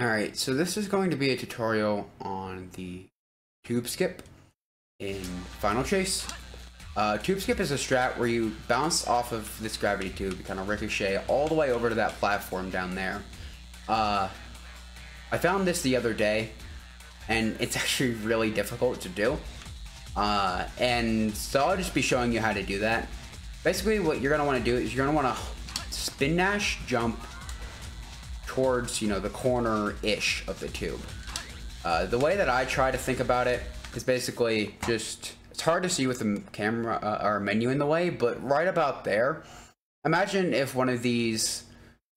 Alright, so this is going to be a tutorial on the tube skip in Final Chase. Tube skip is a strat where you bounce off of this gravity tube, you kind of ricochet all the way over to that platform down there. I found this the other day, and it's actually really difficult to do. And so I'll just be showing you how to do that. Basically, what you're going to want to do is you're going to want to spin dash jump towards, the corner-ish of the tube. The way that I try to think about it is basically just, it's hard to see with the camera or menu in the way, but right about there, imagine if one of these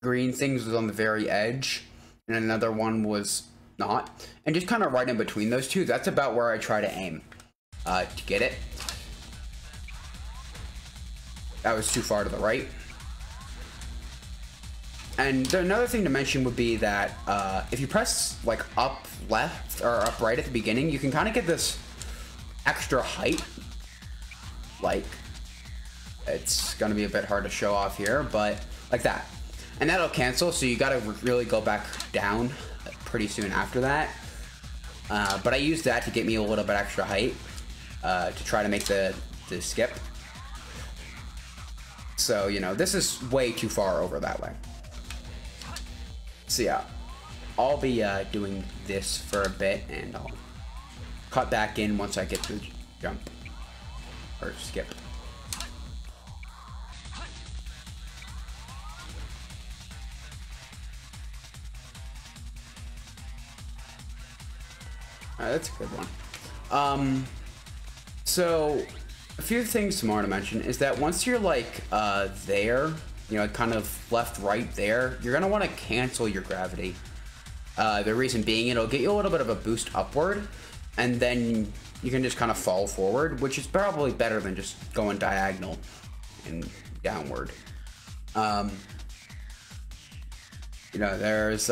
green things was on the very edge and another one was not, and just kind of right in between those two. That's about where I try to aim to get it. That was too far to the right. And another thing to mention would be that if you press like up left or up right at the beginning, you can kind of get this extra height. Like, it's going to be a bit hard to show off here, but like that. And that'll cancel, so you got to really go back down pretty soon after that. But I used that to get me a little bit extra height to try to make the skip. So, this is way too far over that way. So yeah, I'll be doing this for a bit, and I'll cut back in once I get to the jump or skip. That's a good one. So a few things more to mention is that once you're like there, kind of left, right there, you're gonna want to cancel your gravity. The reason being, it'll get you a little bit of a boost upward, and then you can just kind of fall forward, which is probably better than just going diagonal and downward. There's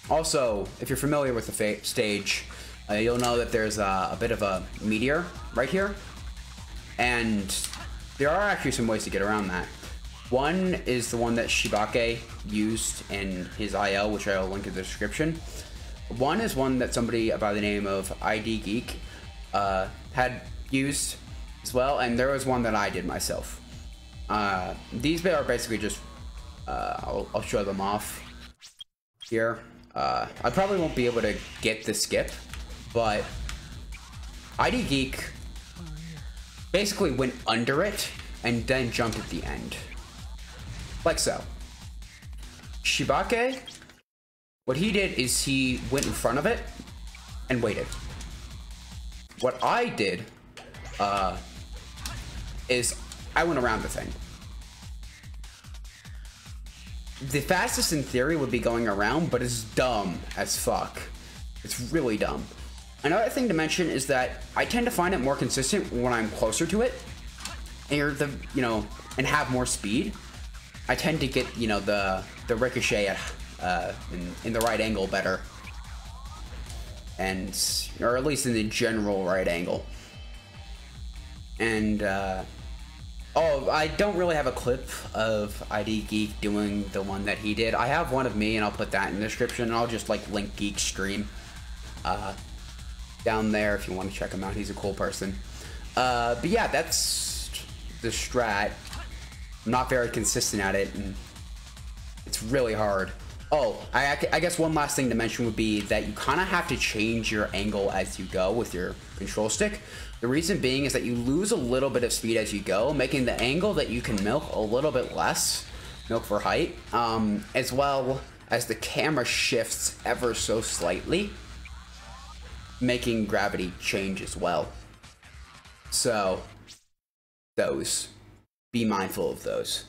also, if you're familiar with the stage, you'll know that there's a bit of a meteor right here, and there are actually some ways to get around that. One is the one that Shibake used in his IL, which I'll link in the description. One is one that somebody by the name of ID Geek had used as well, and there was one that I did myself. These are basically just, I'll show them off here. I probably won't be able to get the skip, but ID Geek basically went under it and then jumped at the end. Like so. Shibake, what he did is he went in front of it and waited. What I did is I went around the thing. The fastest in theory would be going around, but it's dumb as fuck. It's really dumb. Another thing to mention is that I tend to find it more consistent when I'm closer to it and and have more speed. I tend to get, the ricochet at, in the right angle better. Or at least in the general right angle. And, oh, I don't really have a clip of ID Geek doing the one that he did. I have one of me, and I'll put that in the description, and I'll just, link Geek's stream, down there if you want to check him out. He's a cool person. But yeah, that's the strat. I'm not very consistent at it, and it's really hard. Oh, I guess one last thing to mention would be that you kind of have to change your angle as you go with your control stick. The reason being is that you lose a little bit of speed as you go, making the angle that you can milk a little bit less, milk for height, as well as the camera shifts ever so slightly, making gravity change as well. So, be mindful of those.